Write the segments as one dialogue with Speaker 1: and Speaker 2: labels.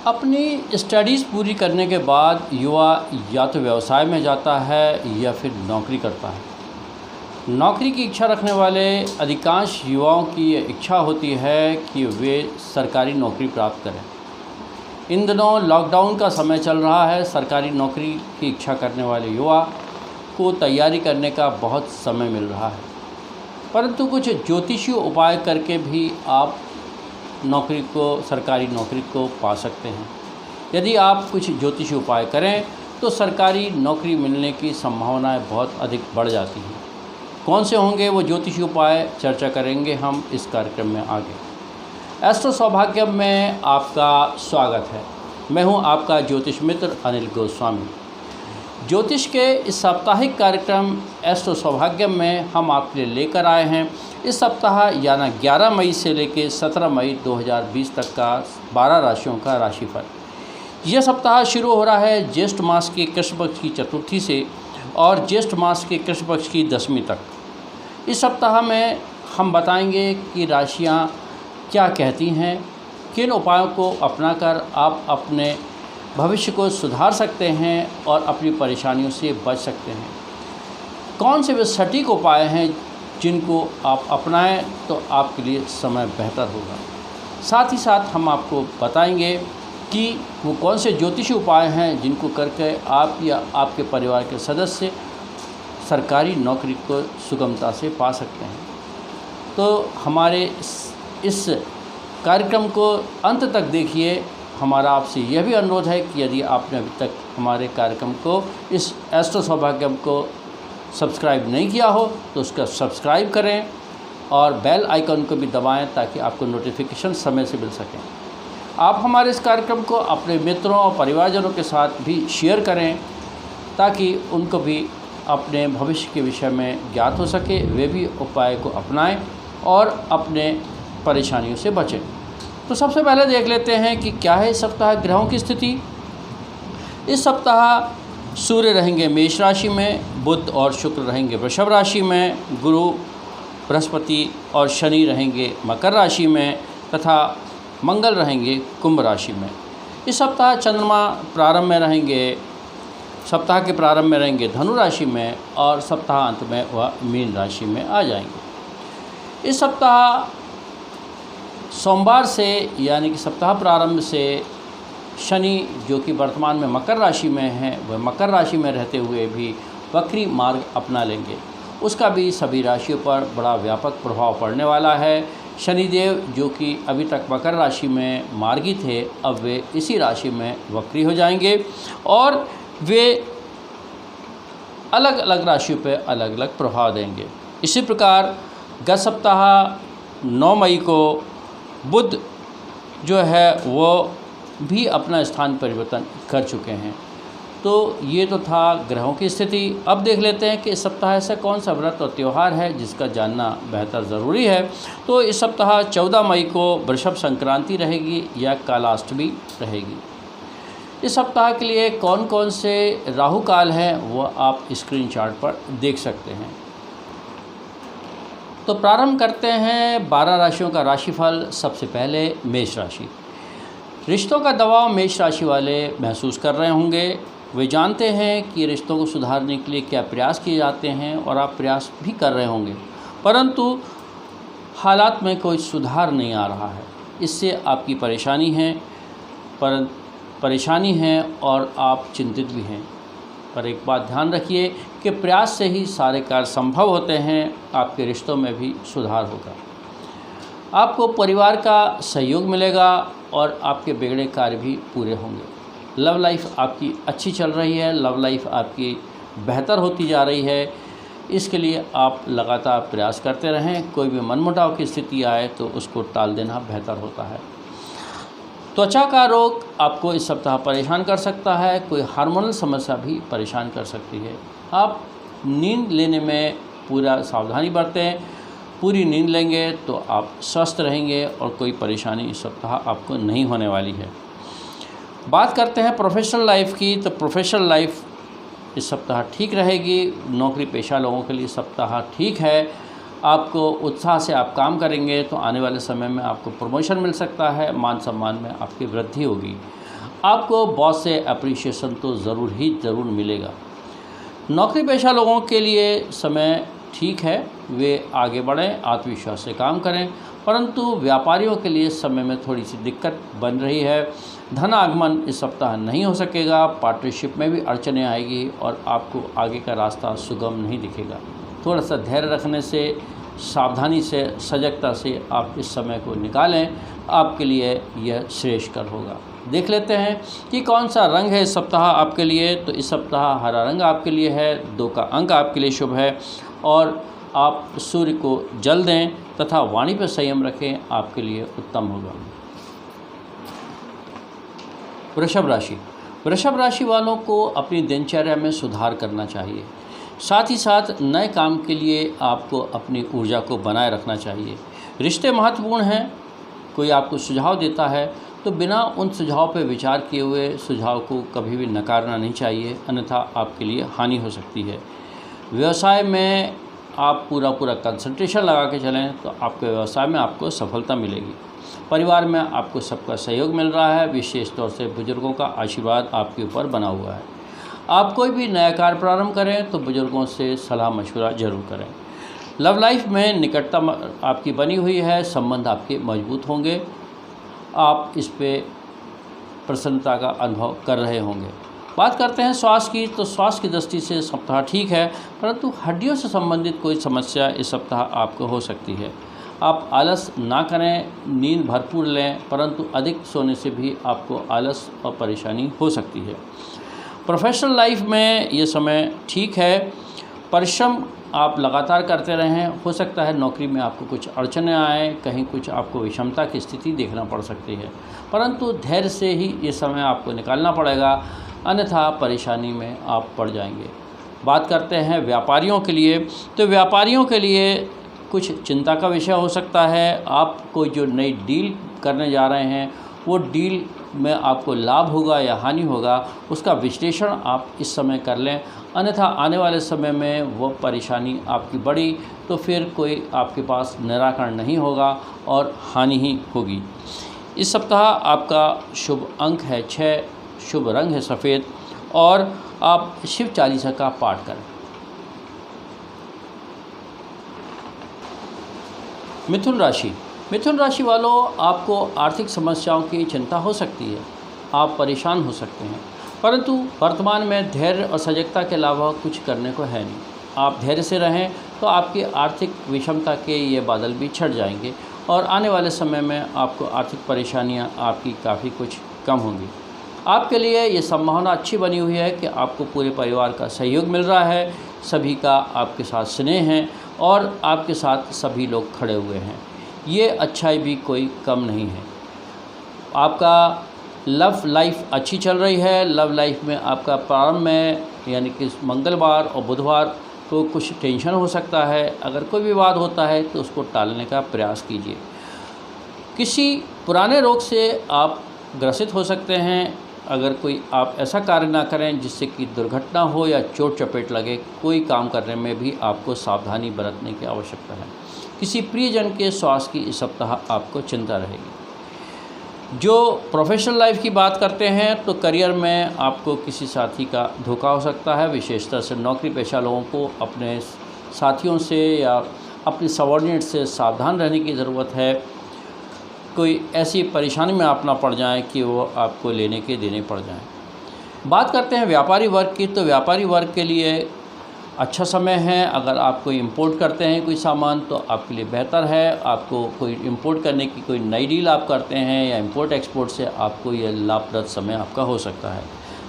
Speaker 1: अपनी स्टडीज़ पूरी करने के बाद युवा या तो व्यवसाय में जाता है या फिर नौकरी करता है। नौकरी की इच्छा रखने वाले अधिकांश युवाओं की ये इच्छा होती है कि वे सरकारी नौकरी प्राप्त करें। इन दिनों लॉकडाउन का समय चल रहा है। सरकारी नौकरी की इच्छा करने वाले युवा को तैयारी करने का बहुत समय मिल रहा है, परंतु कुछ ज्योतिषीय उपाय करके भी आप सरकारी नौकरी को पा सकते हैं। यदि आप कुछ ज्योतिषीय उपाय करें तो सरकारी नौकरी मिलने की संभावनाएं बहुत अधिक बढ़ जाती हैं। कौन से होंगे वो ज्योतिषीय उपाय, चर्चा करेंगे हम इस कार्यक्रम में आगे। एस्ट्रो सौभाग्यम में आपका स्वागत है। मैं हूं आपका ज्योतिष मित्र अनिल गोस्वामी। ज्योतिष के इस साप्ताहिक कार्यक्रम एस्ट्रो सौभाग्यम में हम आपके लिए लेकर आए हैं इस सप्ताह यानी 11 मई से लेकर 17 मई 2020 तक का 12 राशियों का राशिफल। यह सप्ताह शुरू हो रहा है ज्येष्ठ मास के कृष्ण पक्ष की चतुर्थी से और ज्येष्ठ मास के कृष्ण पक्ष की दशमी तक। इस सप्ताह में हम बताएंगे कि राशियां क्या कहती हैं, किन उपायों को अपनाकर आप अपने भविष्य को सुधार सकते हैं और अपनी परेशानियों से बच सकते हैं। कौन से वे सटीक उपाय हैं जिनको आप अपनाएं तो आपके लिए समय बेहतर होगा। साथ ही साथ हम आपको बताएंगे कि वो कौन से ज्योतिषीय उपाय हैं जिनको करके आप या आपके परिवार के सदस्य सरकारी नौकरी को सुगमता से पा सकते हैं। तो हमारे इस कार्यक्रम को अंत तक देखिए। हमारा आपसे यह भी अनुरोध है कि यदि आपने अभी तक हमारे कार्यक्रम को, इस एस्ट्रो सौभाग्यम को सब्सक्राइब नहीं किया हो तो उसका सब्सक्राइब करें और बेल आइकन को भी दबाएं ताकि आपको नोटिफिकेशन समय से मिल सकें। आप हमारे इस कार्यक्रम को अपने मित्रों और परिवारजनों के साथ भी शेयर करें ताकि उनको भी अपने भविष्य के विषय में ज्ञात हो सके, वे भी उपाय को अपनाएं और अपने परेशानियों से बचें। तो सबसे पहले देख लेते हैं कि क्या है इस सप्ताह ग्रहों की स्थिति। इस सप्ताह सूर्य रहेंगे मेष राशि में, बुध और शुक्र रहेंगे वृषभ राशि में, गुरु बृहस्पति और शनि रहेंगे मकर राशि में तथा मंगल रहेंगे कुंभ राशि में। इस सप्ताह चंद्रमा सप्ताह के प्रारंभ में रहेंगे धनु राशि में और सप्ताह अंत में वह मीन राशि में आ जाएंगे। इस सप्ताह सोमवार से यानी कि सप्ताह प्रारंभ से शनि जो कि वर्तमान में मकर राशि में है, वह मकर राशि में रहते हुए भी वक्री मार्ग अपना लेंगे। उसका भी सभी राशियों पर बड़ा व्यापक प्रभाव पड़ने वाला है। शनिदेव जो कि अभी तक मकर राशि में मार्गी थे, अब वे इसी राशि में वक्री हो जाएंगे और वे अलग अलग राशियों पर अलग अलग प्रभाव देंगे। इसी प्रकार गत सप्ताह 9 मई को बुध जो है वो भी अपना स्थान परिवर्तन कर चुके हैं। तो ये तो था ग्रहों की स्थिति। अब देख लेते हैं कि इस सप्ताह ऐसा कौन सा व्रत और त्यौहार है जिसका जानना बेहतर ज़रूरी है। तो इस सप्ताह 14 मई को वृषभ संक्रांति रहेगी या कालाष्टमी रहेगी। इस सप्ताह के लिए कौन कौन से राहु काल हैं वो आप स्क्रीन चार्ट पर देख सकते हैं। तो प्रारंभ करते हैं 12 राशियों का राशिफल। सबसे पहले मेष राशि। रिश्तों का दबाव मेष राशि वाले महसूस कर रहे होंगे। वे जानते हैं कि रिश्तों को सुधारने के लिए क्या प्रयास किए जाते हैं और आप प्रयास भी कर रहे होंगे, परंतु हालात में कोई सुधार नहीं आ रहा है। इससे आपकी परेशानी है और आप चिंतित भी हैं। पर एक बात ध्यान रखिए कि प्रयास से ही सारे कार्य संभव होते हैं। आपके रिश्तों में भी सुधार होगा। आपको परिवार का सहयोग मिलेगा और आपके बिगड़े कार्य भी पूरे होंगे। लव लाइफ आपकी अच्छी चल रही है, लव लाइफ आपकी बेहतर होती जा रही है। इसके लिए आप लगातार प्रयास करते रहें। कोई भी मनमुटाव की स्थिति आए तो उसको टाल देना बेहतर होता है। त्वचा का रोग आपको इस सप्ताह परेशान कर सकता है। कोई हार्मोनल समस्या भी परेशान कर सकती है। आप नींद लेने में पूरा सावधानी बरतें। पूरी नींद लेंगे तो आप स्वस्थ रहेंगे और कोई परेशानी इस सप्ताह आपको नहीं होने वाली है। बात करते हैं प्रोफेशनल लाइफ की। तो प्रोफेशनल लाइफ इस सप्ताह ठीक रहेगी। नौकरी पेशा लोगों के लिए सप्ताह ठीक है। आपको उत्साह से आप काम करेंगे तो आने वाले समय में आपको प्रमोशन मिल सकता है। मान सम्मान में आपकी वृद्धि होगी। आपको बॉस से अप्रिशिएशन तो ज़रूर मिलेगा। नौकरी पेशा लोगों के लिए समय ठीक है, वे आगे बढ़ें, आत्मविश्वास से काम करें, परंतु व्यापारियों के लिए समय में थोड़ी सी दिक्कत बन रही है। धन आगमन इस सप्ताह नहीं हो सकेगा, पार्टनरशिप में भी अड़चनें आएगी और आपको आगे का रास्ता सुगम नहीं दिखेगा। थोड़ा सा धैर्य रखने से, सावधानी से, सजगता से आप इस समय को निकालें, आपके लिए यह श्रेयस्कर होगा। देख लेते हैं कि कौन सा रंग है इस सप्ताह आपके लिए। तो इस सप्ताह हरा रंग आपके लिए है, 2 का अंक आपके लिए शुभ है और आप सूर्य को जल दें तथा वाणी पर संयम रखें, आपके लिए उत्तम होगा। वृषभ राशि वालों को अपनी दिनचर्या में सुधार करना चाहिए। साथ ही साथ नए काम के लिए आपको अपनी ऊर्जा को बनाए रखना चाहिए। रिश्ते महत्वपूर्ण हैं। कोई आपको सुझाव देता है तो बिना उन सुझाव पर विचार किए हुए सुझाव को कभी भी नकारना नहीं चाहिए, अन्यथा आपके लिए हानि हो सकती है। व्यवसाय में आप पूरा कंसंट्रेशन लगा के चलें तो आपके व्यवसाय में आपको सफलता मिलेगी। परिवार में आपको सबका सहयोग मिल रहा है, विशेष तौर से बुजुर्गों का आशीर्वाद आपके ऊपर बना हुआ है। आप कोई भी नया कार्य प्रारंभ करें तो बुजुर्गों से सलाह मशवरा जरूर करें। लव लाइफ में निकटता आपकी बनी हुई है, संबंध आपके मजबूत होंगे, आप इस पे प्रसन्नता का अनुभव कर रहे होंगे। बात करते हैं स्वास्थ्य की, तो स्वास्थ्य की दृष्टि से सप्ताह ठीक है, परंतु हड्डियों से संबंधित कोई समस्या इस सप्ताह आपको हो सकती है। आप आलस ना करें, नींद भरपूर लें, परंतु अधिक सोने से भी आपको आलस और परेशानी हो सकती है। प्रोफेशनल लाइफ में ये समय ठीक है, परिश्रम आप लगातार करते रहें। हो सकता है नौकरी में आपको कुछ अड़चनें आएँ, कहीं कुछ आपको विषमता की स्थिति देखना पड़ सकती है, परंतु धैर्य से ही ये समय आपको निकालना पड़ेगा, अन्यथा परेशानी में आप पड़ जाएंगे। बात करते हैं व्यापारियों के लिए, तो व्यापारियों के लिए कुछ चिंता का विषय हो सकता है। आप कोई जो नई डील करने जा रहे हैं, वो डील में आपको लाभ होगा या हानि होगा, उसका विश्लेषण आप इस समय कर लें, अन्यथा आने वाले समय में वो परेशानी आपकी बढ़ी तो फिर कोई आपके पास निराकरण नहीं होगा और हानि ही होगी। इस सप्ताह आपका शुभ अंक है 6, शुभ रंग है सफ़ेद और आप शिव चालीसा का पाठ करें। मिथुन राशि वालों, आपको आर्थिक समस्याओं की चिंता हो सकती है, आप परेशान हो सकते हैं, परंतु वर्तमान में धैर्य और सजगता के अलावा कुछ करने को है नहीं। आप धैर्य से रहें तो आपकी आर्थिक विषमता के ये बादल भी छट जाएंगे और आने वाले समय में आपको आर्थिक परेशानियां आपकी काफ़ी कुछ कम होंगी। आपके लिए ये संभावना अच्छी बनी हुई है कि आपको पूरे परिवार का सहयोग मिल रहा है, सभी का आपके साथ स्नेह है और आपके साथ सभी लोग खड़े हुए हैं। ये अच्छाई भी कोई कम नहीं है। आपका लव लाइफ अच्छी चल रही है। लव लाइफ में आपका प्रारंभ में यानी कि मंगलवार और बुधवार को कुछ टेंशन हो सकता है। अगर कोई विवाद होता है तो उसको टालने का प्रयास कीजिए। किसी पुराने रोग से आप ग्रसित हो सकते हैं। अगर कोई आप ऐसा कार्य ना करें जिससे कि दुर्घटना हो या चोट चपेट लगे, कोई काम करने में भी आपको सावधानी बरतने की आवश्यकता है। किसी प्रियजन के स्वास्थ्य की इस सप्ताह आपको चिंता रहेगी। जो प्रोफेशनल लाइफ की बात करते हैं तो करियर में आपको किसी साथी का धोखा हो सकता है। विशेषतः से नौकरी पेशा लोगों को अपने साथियों से या अपने सबॉर्डिनेट से सावधान रहने की ज़रूरत है। कोई ऐसी परेशानी में आप ना पड़ जाएं कि वो आपको लेने के देने पड़ जाएं। बात करते हैं व्यापारी वर्ग की, तो व्यापारी वर्ग के लिए अच्छा समय है। अगर आप कोई इंपोर्ट करते हैं कोई सामान तो आपके लिए बेहतर है। आपको कोई इंपोर्ट करने की कोई नई डील आप करते हैं या इंपोर्ट एक्सपोर्ट से आपको ये लाभप्रद समय आपका हो सकता है।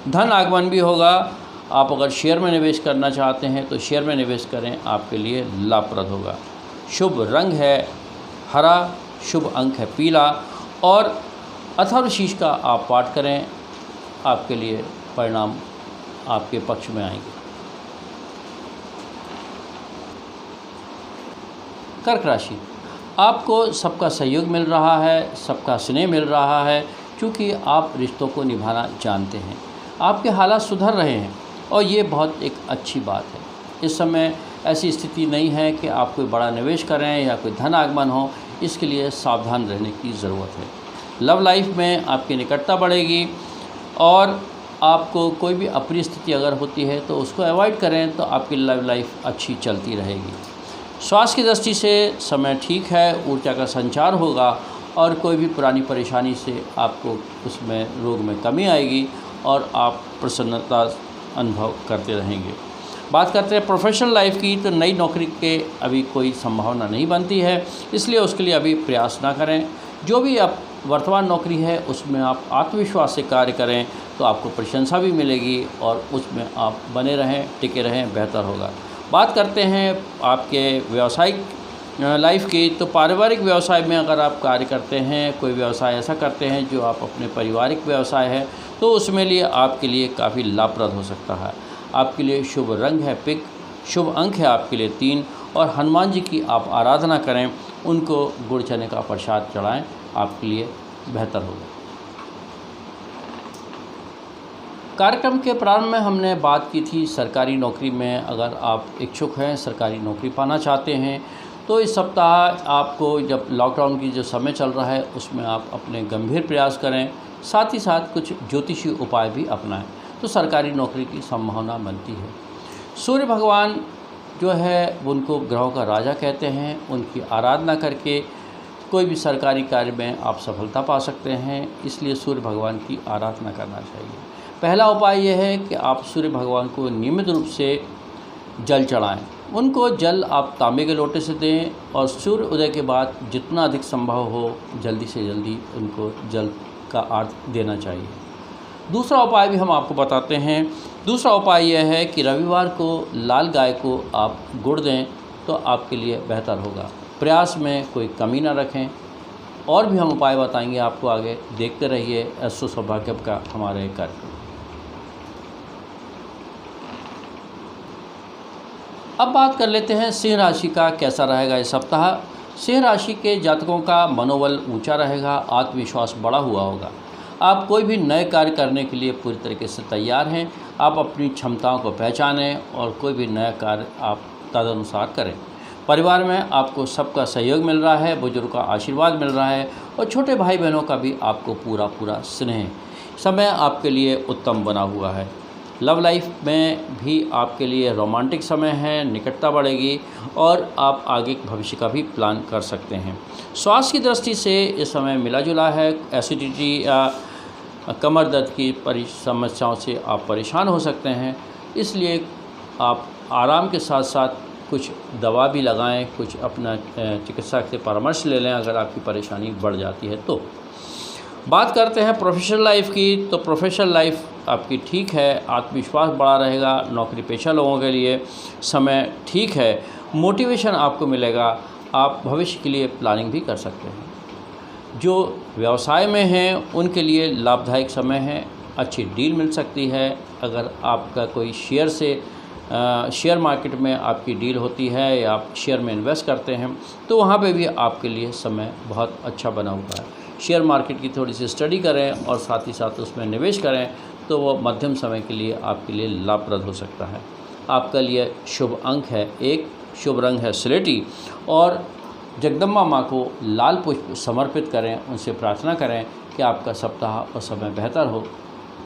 Speaker 1: धन आगमन भी होगा। आप अगर शेयर में निवेश करना चाहते हैं तो शेयर में निवेश करें, आपके लिए लाभप्रद होगा। शुभ रंग है हरा, शुभ अंक है पीला और अथर्वशीष का आप पाठ करें, आपके लिए परिणाम आपके पक्ष में आएंगे। कर्क राशि, आपको सबका सहयोग मिल रहा है, सबका स्नेह मिल रहा है, क्योंकि आप रिश्तों को निभाना जानते हैं। आपके हालात सुधर रहे हैं और ये बहुत एक अच्छी बात है। इस समय ऐसी स्थिति नहीं है कि आप कोई बड़ा निवेश करें या कोई धन आगमन हो, इसके लिए सावधान रहने की ज़रूरत है। लव लाइफ में आपकी निकटता बढ़ेगी। और आपको कोई भी अप्रिय स्थिति अगर होती है तो उसको अवॉइड करें, तो आपकी लव लाइफ अच्छी चलती रहेगी। स्वास्थ्य की दृष्टि से समय ठीक है, ऊर्जा का संचार होगा और कोई भी पुरानी परेशानी से आपको उसमें रोग में कमी आएगी और आप प्रसन्नता अनुभव करते रहेंगे। बात करते हैं प्रोफेशनल लाइफ की, तो नई नौकरी के अभी कोई संभावना नहीं बनती है, इसलिए उसके लिए अभी प्रयास ना करें। जो भी आप वर्तमान नौकरी है उसमें आप आत्मविश्वास से कार्य करें तो आपको प्रशंसा भी मिलेगी और उसमें आप बने रहें, टिके रहें, बेहतर होगा। बात करते हैं आपके व्यावसायिक लाइफ की, तो पारिवारिक व्यवसाय में अगर आप कार्य करते हैं, कोई व्यवसाय ऐसा करते हैं जो आप अपने पारिवारिक व्यवसाय है, तो उसमें लिए आपके लिए काफ़ी लाभप्रद हो सकता है। आपके लिए शुभ रंग है पिंक, शुभ अंक है आपके लिए 3 और हनुमान जी की आप आराधना करें, उनको गुड़ चने का प्रसाद चढ़ाएं, आपके लिए बेहतर होगा। कार्यक्रम के प्रारंभ में हमने बात की थी सरकारी नौकरी में अगर आप इच्छुक हैं, सरकारी नौकरी पाना चाहते हैं, तो इस सप्ताह आपको जब लॉकडाउन की जो समय चल रहा है उसमें आप अपने गंभीर प्रयास करें, साथ ही साथ कुछ ज्योतिषी उपाय भी अपनाएं, तो सरकारी नौकरी की संभावना बनती है। सूर्य भगवान जो है उनको ग्रहों का राजा कहते हैं, उनकी आराधना करके कोई भी सरकारी कार्य में आप सफलता पा सकते हैं, इसलिए सूर्य भगवान की आराधना करना चाहिए। पहला उपाय यह है कि आप सूर्य भगवान को नियमित रूप से जल चढ़ाएं। उनको जल आप तांबे के लोटे से दें और सूर्य उदय के बाद जितना अधिक संभव हो जल्दी से जल्दी उनको जल का अर्घ देना चाहिए। दूसरा उपाय भी हम आपको बताते हैं। दूसरा उपाय यह है कि रविवार को लाल गाय को आप गुड़ दें तो आपके लिए बेहतर होगा। प्रयास में कोई कमी ना रखें। और भी हम उपाय बताएंगे आपको आगे, देखते रहिए एस्ट्रो सौभाग्य का हमारे कार्यक्रम। अब बात कर लेते हैं सिंह राशि का कैसा रहेगा इस सप्ताह। सिंह राशि के जातकों का मनोबल ऊंचा रहेगा, आत्मविश्वास बढ़ा हुआ होगा। आप कोई भी नए कार्य करने के लिए पूरी तरीके से तैयार हैं। आप अपनी क्षमताओं को पहचानें और कोई भी नया कार्य आप तदनुसार करें। परिवार में आपको सबका सहयोग मिल रहा है, बुजुर्ग का आशीर्वाद मिल रहा है और छोटे भाई बहनों का भी आपको पूरा स्नेह। समय आपके लिए उत्तम बना हुआ है। लव लाइफ में भी आपके लिए रोमांटिक समय है, निकटता बढ़ेगी और आप आगे भविष्य का भी प्लान कर सकते हैं। स्वास्थ्य की दृष्टि से इस समय मिला जुला है। एसिडिटी या कमर दर्द की समस्याओं से आप परेशान हो सकते हैं, इसलिए आप आराम के साथ साथ कुछ दवा भी लगाएं, कुछ अपना चिकित्सक से परामर्श ले लें अगर आपकी परेशानी बढ़ जाती है तो। बात करते हैं प्रोफेशनल लाइफ की, तो प्रोफेशनल लाइफ आपकी ठीक है, आत्मविश्वास बढ़ा रहेगा। नौकरी पेशा लोगों के लिए समय ठीक है, मोटिवेशन आपको मिलेगा, आप भविष्य के लिए प्लानिंग भी कर सकते हैं। जो व्यवसाय में हैं उनके लिए लाभदायक समय है, अच्छी डील मिल सकती है। अगर आपका कोई शेयर मार्केट में आपकी डील होती है या आप शेयर में इन्वेस्ट करते हैं तो वहाँ पे भी आपके लिए समय बहुत अच्छा बना हुआ है। शेयर मार्केट की थोड़ी सी स्टडी करें और साथ ही साथ उसमें निवेश करें तो वो मध्यम समय के लिए आपके लिए लाभप्रद हो सकता है। आपका लिए शुभ अंक है 1, शुभ रंग है स्लेटी और जगदम्बा माँ को लाल पुष्प समर्पित करें, उनसे प्रार्थना करें कि आपका सप्ताह और समय बेहतर हो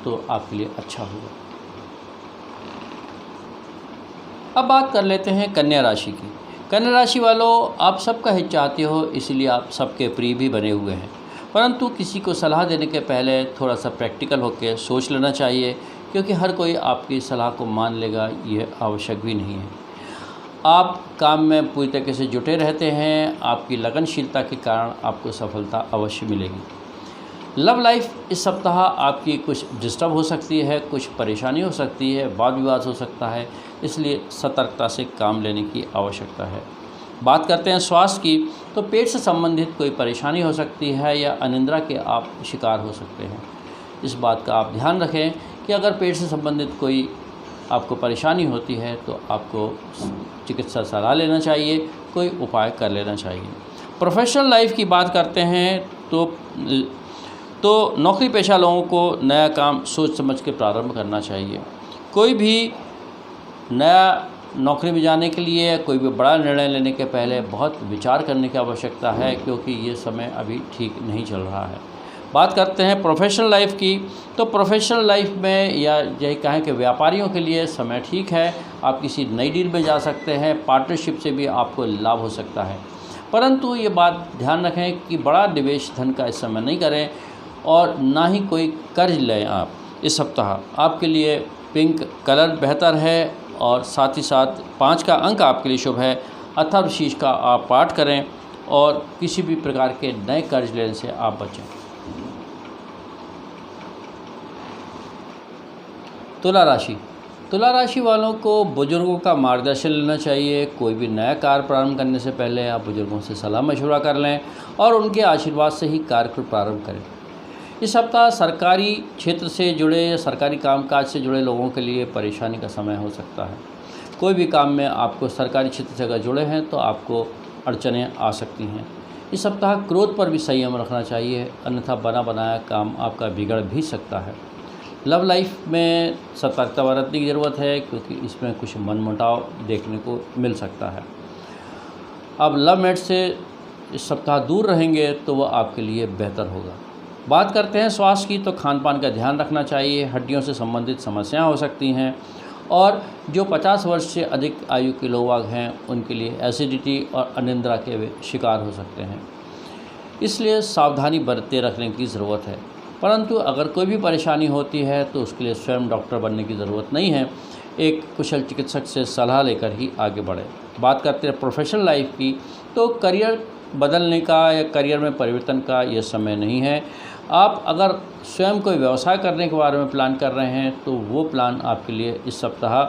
Speaker 1: तो आपके लिए अच्छा होगा। अब बात कर लेते हैं कन्या राशि की। कन्या राशि वालों, आप सबका हित चाहते हो, इसलिए आप सबके प्रिय भी बने हुए हैं, परंतु किसी को सलाह देने के पहले थोड़ा सा प्रैक्टिकल होकर सोच लेना चाहिए, क्योंकि हर कोई आपकी सलाह को मान लेगा ये आवश्यक भी नहीं है। आप काम में पूरी तरीके से जुटे रहते हैं, आपकी लगनशीलता के कारण आपको सफलता अवश्य मिलेगी। लव लाइफ इस सप्ताह आपकी कुछ डिस्टर्ब हो सकती है, कुछ परेशानी हो सकती है, वाद विवाद हो सकता है, इसलिए सतर्कता से काम लेने की आवश्यकता है। बात करते हैं स्वास्थ्य की, तो पेट से संबंधित कोई परेशानी हो सकती है या अनिद्रा के आप शिकार हो सकते हैं। इस बात का आप ध्यान रखें कि अगर पेट से संबंधित कोई आपको परेशानी होती है तो आपको चिकित्सा सलाह लेना चाहिए, कोई उपाय कर लेना चाहिए। प्रोफेशनल लाइफ की बात करते हैं तो नौकरी पेशा लोगों को नया काम सोच समझ के प्रारंभ करना चाहिए। कोई भी नया नौकरी में जाने के लिए कोई भी बड़ा निर्णय लेने के पहले बहुत विचार करने की आवश्यकता है, क्योंकि ये समय अभी ठीक नहीं चल रहा है। बात करते हैं प्रोफेशनल लाइफ की, तो प्रोफेशनल लाइफ में या यही कहें कि व्यापारियों के लिए समय ठीक है। आप किसी नई डील में जा सकते हैं, पार्टनरशिप से भी आपको लाभ हो सकता है। परंतु ये बात ध्यान रखें कि बड़ा निवेश धन का इस समय नहीं करें और ना ही कोई कर्ज लें। आप इस सप्ताह आपके लिए पिंक कलर बेहतर है और साथ ही साथ 5 का अंक आपके लिए शुभ है। अथर्वशीष का आप पाठ करें और किसी भी प्रकार के नए कर्ज लेने से आप बचें। तुला राशि, तुला राशि वालों को बुजुर्गों का मार्गदर्शन लेना चाहिए। कोई भी नया कार्य प्रारंभ करने से पहले आप बुजुर्गों से सलाह मशवरा कर लें और उनके आशीर्वाद से ही कार्य को प्रारंभ करें। इस सप्ताह सरकारी क्षेत्र से जुड़े या सरकारी कामकाज से जुड़े लोगों के लिए परेशानी का समय हो सकता है। कोई भी काम में आपको सरकारी क्षेत्र से अगर जुड़े हैं तो आपको अड़चनें आ सकती हैं। इस सप्ताह क्रोध पर भी संयम रखना चाहिए, अन्यथा बना बनाया काम आपका बिगड़ भी सकता है। लव लाइफ में सतर्कता बरतने की ज़रूरत है क्योंकि इसमें कुछ मनमुटाव देखने को मिल सकता है। अब लव मेट से इस सप्ताह दूर रहेंगे तो वह आपके लिए बेहतर होगा। बात करते हैं स्वास्थ्य की, तो खान पान का ध्यान रखना चाहिए। हड्डियों से संबंधित समस्याएं हो सकती हैं और जो 50 वर्ष से अधिक आयु के लोग हैं उनके लिए एसिडिटी और अनिद्रा के शिकार हो सकते हैं, इसलिए सावधानी बरतते रखने की ज़रूरत है। परंतु अगर कोई भी परेशानी होती है तो उसके लिए स्वयं डॉक्टर बनने की ज़रूरत नहीं है, एक कुशल चिकित्सक से सलाह लेकर ही आगे बढ़े। बात करते हैं प्रोफेशनल लाइफ की, तो करियर बदलने का या करियर में परिवर्तन का यह समय नहीं है। आप अगर स्वयं कोई व्यवसाय करने के बारे में प्लान कर रहे हैं तो वो प्लान आपके लिए इस सप्ताह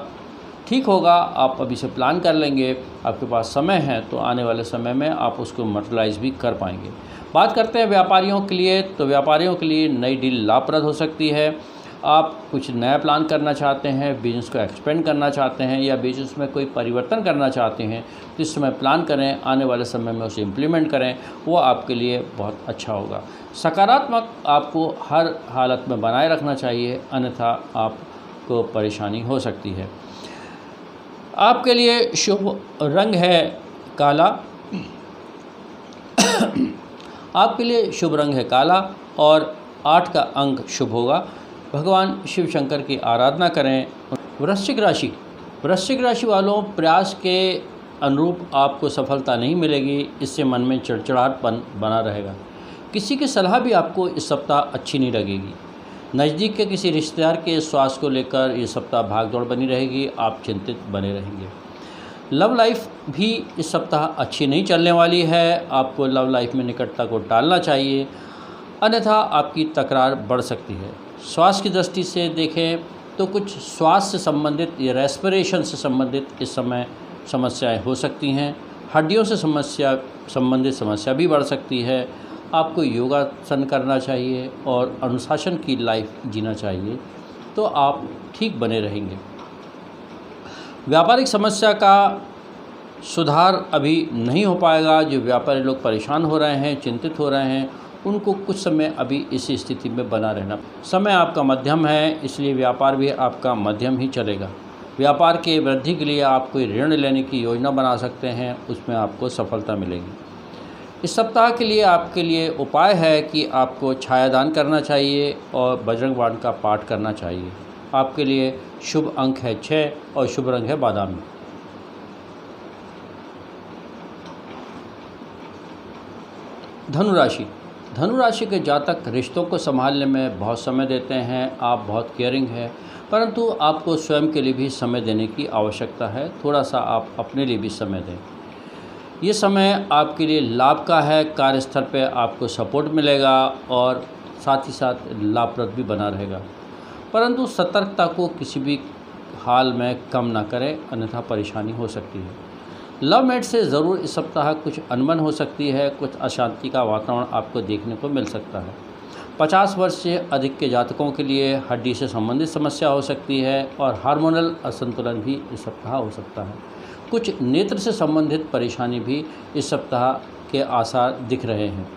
Speaker 1: ठीक होगा। आप अभी से प्लान कर लेंगे, आपके पास समय है तो आने वाले समय में आप उसको मटेरियलाइज भी कर पाएंगे। बात करते हैं व्यापारियों के लिए, तो व्यापारियों के लिए नई डील लाभप्रद हो सकती है। आप कुछ नया प्लान करना चाहते हैं, बिजनेस को एक्सपेंड करना चाहते हैं या बिजनेस में कोई परिवर्तन करना चाहते हैं तो इस समय प्लान करें, आने वाले समय में उसे इम्प्लीमेंट करें, वो आपके लिए बहुत अच्छा होगा। सकारात्मक आपको हर हालत में बनाए रखना चाहिए, अन्यथा आपको परेशानी हो सकती है। आपके लिए शुभ रंग है काला आपके लिए शुभ रंग है काला और 8 का अंक शुभ होगा। भगवान शिव शंकर की आराधना करें। वृश्चिक राशि, वृश्चिक राशि वालों, प्रयास के अनुरूप आपको सफलता नहीं मिलेगी, इससे मन में चिड़चिड़ाहटपन बना रहेगा। किसी की सलाह भी आपको इस सप्ताह अच्छी नहीं लगेगी। नज़दीक के किसी रिश्तेदार के स्वास्थ्य को लेकर ये सप्ताह भागदौड़ बनी रहेगी, आप चिंतित बने रहेंगे। लव लाइफ भी इस सप्ताह अच्छी नहीं चलने वाली है। आपको लव लाइफ में निकटता को टालना चाहिए, अन्यथा आपकी तकरार बढ़ सकती है। स्वास्थ्य की दृष्टि से देखें तो कुछ स्वास्थ्य से संबंधित या रेस्पिरेशन से संबंधित इस समय समस्याएं हो सकती हैं। हड्डियों से संबंधित समस्या भी बढ़ सकती है। आपको योगासन करना चाहिए और अनुशासन की लाइफ जीना चाहिए, तो आप ठीक बने रहेंगे। व्यापारिक समस्या का सुधार अभी नहीं हो पाएगा। जो व्यापारी लोग परेशान हो रहे हैं, चिंतित हो रहे हैं, उनको कुछ समय अभी इसी स्थिति में बना रहना। समय आपका मध्यम है, इसलिए व्यापार भी आपका मध्यम ही चलेगा। व्यापार के वृद्धि के लिए आप कोई ऋण लेने की योजना बना सकते हैं, उसमें आपको सफलता मिलेगी। इस सप्ताह के लिए आपके लिए उपाय है कि आपको छायादान करना चाहिए और बजरंग बाण का पाठ करना चाहिए। आपके लिए शुभ अंक है 6 और शुभ रंग है बादामी। धनुराशि, धनुराशि के जातक रिश्तों को संभालने में बहुत समय देते हैं। आप बहुत केयरिंग हैं, परंतु आपको स्वयं के लिए भी समय देने की आवश्यकता है। थोड़ा सा आप अपने लिए भी समय दें। ये समय आपके लिए लाभ का है। कार्यस्थल पे आपको सपोर्ट मिलेगा और साथ ही साथ लाभप्रद भी बना रहेगा, परंतु सतर्कता को किसी भी हाल में कम ना करें, अन्यथा परेशानी हो सकती है। लव मेट से ज़रूर इस सप्ताह कुछ अनबन हो सकती है, कुछ अशांति का वातावरण आपको देखने को मिल सकता है। 50 वर्ष से अधिक के जातकों के लिए हड्डी से संबंधित समस्या हो सकती है और हार्मोनल असंतुलन भी इस सप्ताह हो सकता है। कुछ नेत्र से संबंधित परेशानी भी इस सप्ताह के आसार दिख रहे हैं।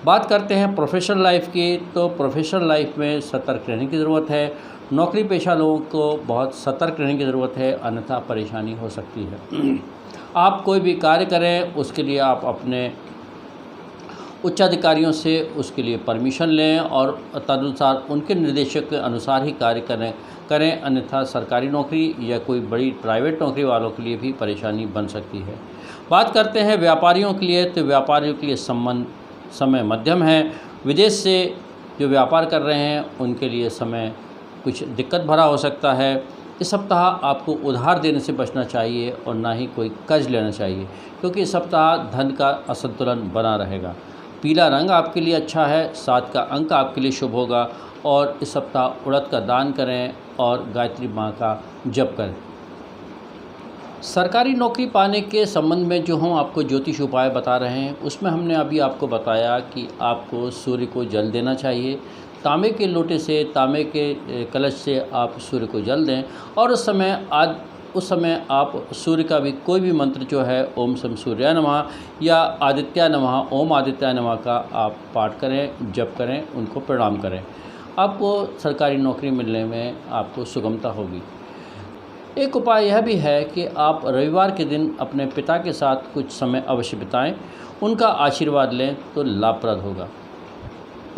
Speaker 1: बात करते हैं प्रोफेशनल लाइफ की, तो प्रोफेशनल लाइफ में सतर्क रहने की ज़रूरत है। नौकरी पेशा लोगों को बहुत सतर्क रहने की ज़रूरत है, अन्यथा परेशानी हो सकती है। आप कोई भी कार्य करें उसके लिए आप अपने उच्च अधिकारियों से उसके लिए परमिशन लें और तदनुसार उनके निर्देशों के अनुसार ही कार्य करें, अन्यथा सरकारी नौकरी या कोई बड़ी प्राइवेट नौकरी वालों के लिए भी परेशानी बन सकती है। बात करते हैं व्यापारियों के लिए, तो व्यापारियों के लिए समय मध्यम है। विदेश से जो व्यापार कर रहे हैं उनके लिए समय कुछ दिक्कत भरा हो सकता है। इस सप्ताह आपको उधार देने से बचना चाहिए और ना ही कोई कर्ज लेना चाहिए, क्योंकि इस सप्ताह धन का असंतुलन बना रहेगा। पीला रंग आपके लिए अच्छा है, 7 का अंक आपके लिए शुभ होगा और इस सप्ताह उड़द का दान करें और गायत्री माँ का जप करें। सरकारी नौकरी पाने के संबंध में जो हम आपको ज्योतिष उपाय बता रहे हैं, उसमें हमने अभी आपको बताया कि आपको सूर्य को जल देना चाहिए। तांबे के लोटे से, तांबे के कलश से आप सूर्य को जल दें और उस समय आप सूर्य का भी कोई भी मंत्र जो है ओम सम सूर्याय नमः या आदित्याय नमः, ओम आदित्याय नमः का आप पाठ करें, जप करें, उनको प्रणाम करें। आपको सरकारी नौकरी मिलने में आपको सुगमता होगी। एक उपाय यह भी है कि आप रविवार के दिन अपने पिता के साथ कुछ समय अवश्य बिताएं, उनका आशीर्वाद लें तो लाभप्रद होगा।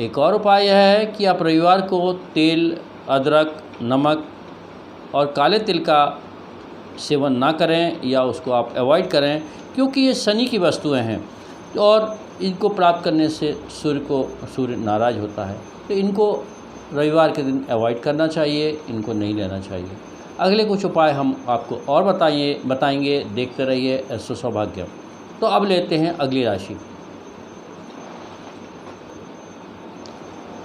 Speaker 1: एक और उपाय यह है कि आप रविवार को तेल, अदरक, नमक और काले तिल का सेवन ना करें या उसको आप अवॉइड करें, क्योंकि ये शनि की वस्तुएं हैं और इनको प्राप्त करने से सूर्य नाराज़ होता है। तो इनको रविवार के दिन अवॉइड करना चाहिए, इनको नहीं लेना चाहिए। अगले कुछ उपाय हम आपको और बताएंगे। देखते रहिए एस्ट्रो सौभाग्य। तो अब लेते हैं अगली राशि,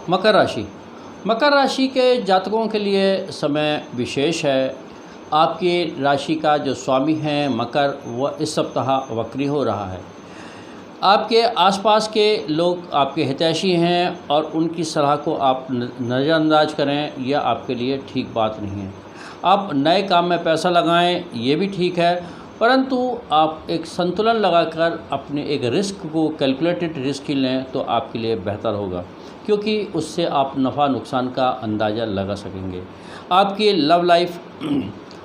Speaker 1: मकर राशि। मकर राशि के जातकों के लिए समय विशेष है। आपकी राशि का जो स्वामी है मकर, वह इस सप्ताह वक्री हो रहा है। आपके आसपास के लोग आपके हितैषी हैं और उनकी सलाह को आप नज़रअंदाज करें, यह आपके लिए ठीक बात नहीं है। आप नए काम में पैसा लगाएं, ये भी ठीक है, परंतु आप एक संतुलन लगाकर अपने एक रिस्क को, कैलकुलेटेड रिस्क ही लें तो आपके लिए बेहतर होगा, क्योंकि उससे आप नफ़ा नुकसान का अंदाज़ा लगा सकेंगे। आपकी लव लाइफ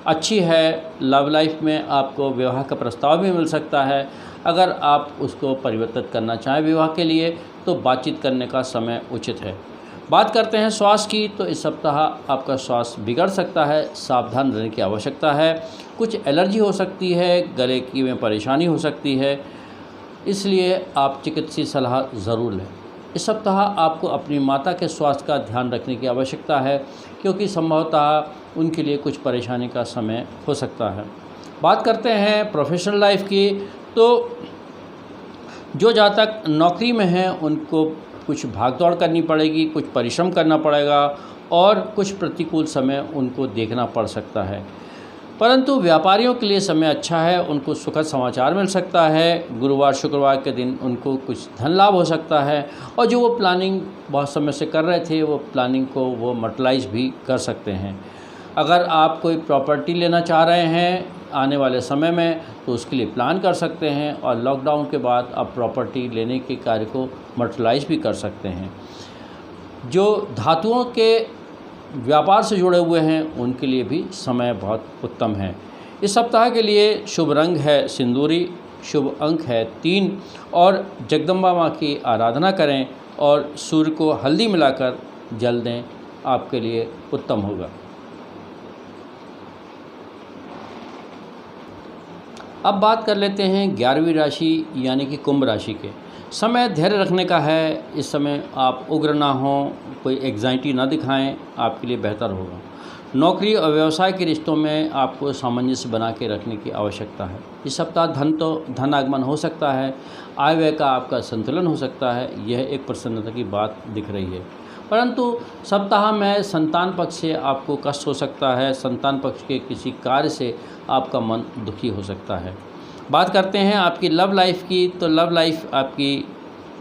Speaker 1: अच्छी है। लव लाइफ में आपको विवाह का प्रस्ताव भी मिल सकता है। अगर आप उसको परिवर्तित करना चाहें विवाह के लिए तो बातचीत करने का समय उचित है। बात करते हैं स्वास्थ्य की, तो इस सप्ताह आपका स्वास्थ्य बिगड़ सकता है, सावधान रहने की आवश्यकता है। कुछ एलर्जी हो सकती है, गले की में परेशानी हो सकती है, इसलिए आप चिकित्सीय सलाह ज़रूर लें। इस सप्ताह आपको अपनी माता के स्वास्थ्य का ध्यान रखने की आवश्यकता है, क्योंकि संभवतः उनके लिए कुछ परेशानी का समय हो सकता है। बात करते हैं प्रोफेशनल लाइफ की, तो जो जातक नौकरी में हैं उनको कुछ भागदौड़ करनी पड़ेगी, कुछ परिश्रम करना पड़ेगा और कुछ प्रतिकूल समय उनको देखना पड़ सकता है। परंतु व्यापारियों के लिए समय अच्छा है, उनको सुखद समाचार मिल सकता है। गुरुवार शुक्रवार के दिन उनको कुछ धन लाभ हो सकता है और जो वो प्लानिंग बहुत समय से कर रहे थे, वो प्लानिंग को वो मटेरियलाइज भी कर सकते हैं। अगर आप कोई प्रॉपर्टी लेना चाह रहे हैं आने वाले समय में, तो उसके लिए प्लान कर सकते हैं और लॉकडाउन के बाद आप प्रॉपर्टी लेने के कार्य को मटेरियलाइज भी कर सकते हैं। जो धातुओं के व्यापार से जुड़े हुए हैं उनके लिए भी समय बहुत उत्तम है। इस सप्ताह के लिए शुभ रंग है सिंदूरी, शुभ अंक है 3 और जगदम्बा माँ की आराधना करें और सूर्य को हल्दी मिलाकर जल दें, आपके लिए उत्तम होगा। अब बात कर लेते हैं 11वीं राशि यानी कि कुंभ राशि के। समय धैर्य रखने का है। इस समय आप उग्र ना हों, कोई एग्जाइटी ना दिखाएं, आपके लिए बेहतर होगा। नौकरी और व्यवसाय के रिश्तों में आपको सामंजस्य बना के रखने की आवश्यकता है। इस सप्ताह धन आगमन हो सकता है, आय व्यय का आपका संतुलन हो सकता है, यह एक प्रसन्नता की बात दिख रही है। परंतु सप्ताह में संतान पक्ष से आपको कष्ट हो सकता है, संतान पक्ष के किसी कार्य से आपका मन दुखी हो सकता है। बात करते हैं आपकी लव लाइफ की, तो लव लाइफ आपकी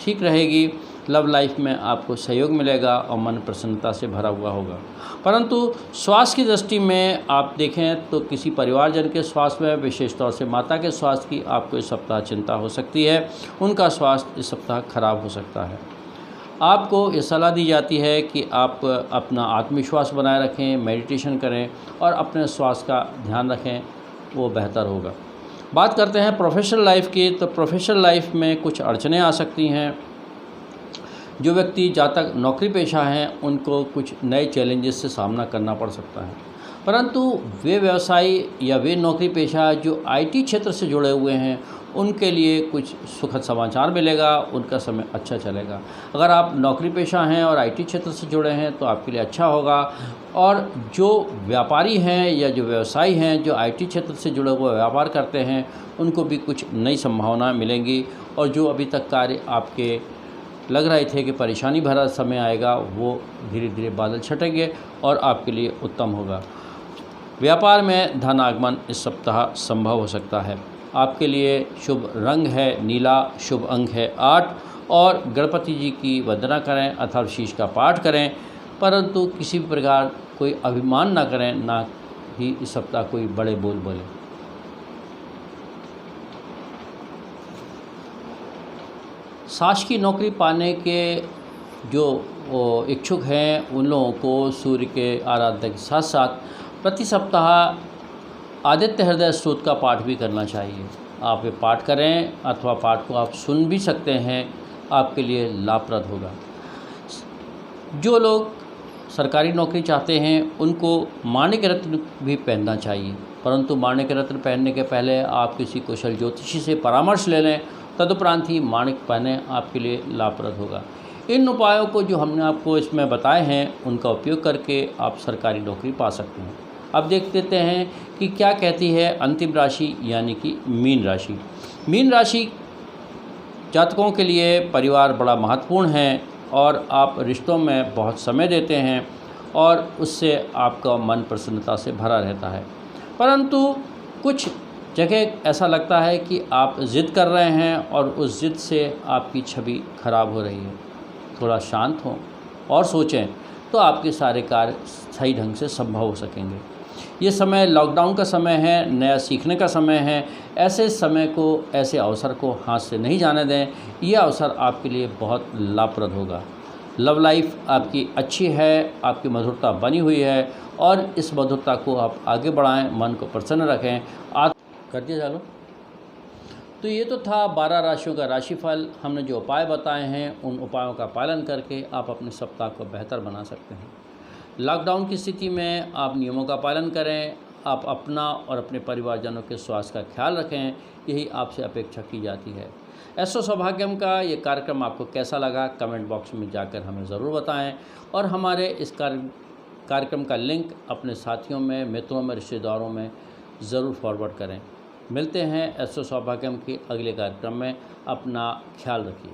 Speaker 1: ठीक रहेगी। लव लाइफ में आपको सहयोग मिलेगा और मन प्रसन्नता से भरा हुआ होगा। परंतु स्वास्थ्य की दृष्टि में आप देखें तो किसी परिवारजन के स्वास्थ्य में, विशेष तौर से माता के स्वास्थ्य की आपको इस सप्ताह चिंता हो सकती है। उनका स्वास्थ्य इस सप्ताह खराब हो सकता है। आपको ये सलाह दी जाती है कि आप अपना आत्मविश्वास बनाए रखें, मेडिटेशन करें और अपने स्वास्थ्य का ध्यान रखें, वो बेहतर होगा। बात करते हैं प्रोफेशनल लाइफ की, तो प्रोफेशनल लाइफ में कुछ अड़चनें आ सकती हैं। जो व्यक्ति जहाँ तक नौकरी पेशा हैं उनको कुछ नए चैलेंजेस से सामना करना पड़ सकता है, परंतु वे व्यवसायी या वे नौकरी पेशा जो आईटी क्षेत्र से जुड़े हुए हैं उनके लिए कुछ सुखद समाचार मिलेगा, उनका समय अच्छा चलेगा। अगर आप नौकरी पेशा हैं और आईटी क्षेत्र से जुड़े हैं तो आपके लिए अच्छा होगा। और जो व्यापारी हैं या जो व्यवसायी हैं जो आईटी क्षेत्र से जुड़े हुए व्यापार करते हैं उनको भी कुछ नई संभावनाएं मिलेंगी, और जो अभी तक कार्य आपके लग रहे थे कि परेशानी भरा समय आएगा वो धीरे धीरे बादल छटेंगे और आपके लिए उत्तम होगा। व्यापार में धन आगमन इस सप्ताह संभव हो सकता है। आपके लिए शुभ रंग है नीला, शुभ अंक है 8 और गणपति जी की वंदना करें अथवा शीश का पाठ करें, परंतु किसी भी प्रकार कोई अभिमान ना करें, ना ही इस सप्ताह कोई बड़े बोल बोले। शासकीय नौकरी पाने के जो इच्छुक हैं उन लोगों को सूर्य के आराधना के साथ साथ प्रति सप्ताह आदित्य हृदय स्तोत्र का पाठ भी करना चाहिए। आप ये पाठ करें अथवा पाठ को आप सुन भी सकते हैं, आपके लिए लाभप्रद होगा। जो लोग सरकारी नौकरी चाहते हैं उनको माणिक रत्न भी पहनना चाहिए, परंतु माणिक रत्न पहनने के पहले आप किसी कुशल ज्योतिषी से परामर्श ले लें, तदुपरांत ही माणिक पहने, आपके लिए लाभप्रद होगा। इन उपायों को जो हमने आपको इसमें बताए हैं उनका उपयोग करके आप सरकारी नौकरी पा सकते हैं। अब देख लेते हैं कि क्या कहती है अंतिम राशि यानी कि मीन राशि। मीन राशि जातकों के लिए परिवार बड़ा महत्वपूर्ण है और आप रिश्तों में बहुत समय देते हैं और उससे आपका मन प्रसन्नता से भरा रहता है, परंतु कुछ जगह ऐसा लगता है कि आप ज़िद कर रहे हैं और उस ज़िद से आपकी छवि खराब हो रही है। थोड़ा शांत हों और सोचें तो आपके सारे कार्य सही ढंग से संभव हो सकेंगे। ये समय लॉकडाउन का समय है, नया सीखने का समय है। ऐसे समय को, ऐसे अवसर को हाथ से नहीं जाने दें। यह अवसर आपके लिए बहुत लाभप्रद होगा। लव लाइफ आपकी अच्छी है, आपकी मधुरता बनी हुई है और इस मधुरता को आप आगे बढ़ाएं, मन को प्रसन्न रखें। आज कर दिया चालू। तो ये तो था 12 राशियों का राशिफल। हमने जो उपाय बताए हैं उन उपायों का पालन करके आप अपने सप्ताह को बेहतर बना सकते हैं। लॉकडाउन की स्थिति में आप नियमों का पालन करें, आप अपना और अपने परिवारजनों के स्वास्थ्य का ख्याल रखें, यही आपसे अपेक्षा की जाती है। एस्ट्रो सौभाग्यम का ये कार्यक्रम आपको कैसा लगा कमेंट बॉक्स में जाकर हमें ज़रूर बताएं और हमारे इस कार्यक्रम का लिंक अपने साथियों में, मित्रों में, रिश्तेदारों में ज़रूर फॉरवर्ड करें। मिलते हैं एस्ट्रो सौभाग्यम के अगले कार्यक्रम में। अपना ख्याल रखिए।